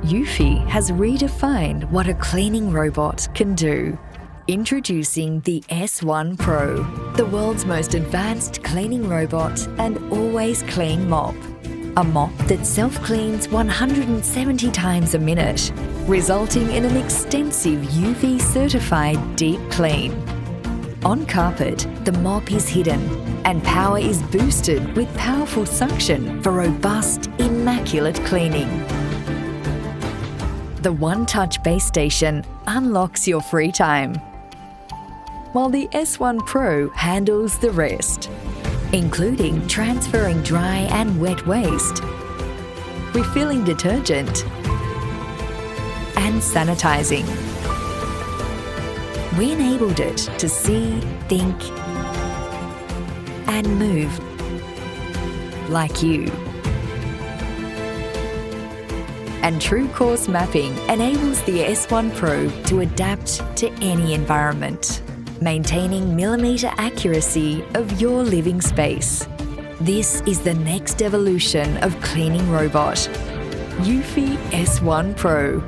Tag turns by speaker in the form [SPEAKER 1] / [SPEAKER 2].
[SPEAKER 1] Eufy has redefined what a cleaning robot can do. Introducing the S1 Pro, the world's most advanced cleaning robot and always clean mop. A mop that self-cleans 170 times a minute, resulting in an extensive UV-certified deep clean. On carpet, the mop is hidden and power is boosted with powerful suction for robust, immaculate cleaning. The one-touch base station unlocks your free time, while the S1 Pro handles the rest, including transferring dry and wet waste, refilling detergent, and sanitizing. We enabled it to see, think, and move like you. And True Course Mapping enables the S1 Pro to adapt to any environment, maintaining millimetre accuracy of your living space. This is the next evolution of cleaning robot, eufy S1 Pro.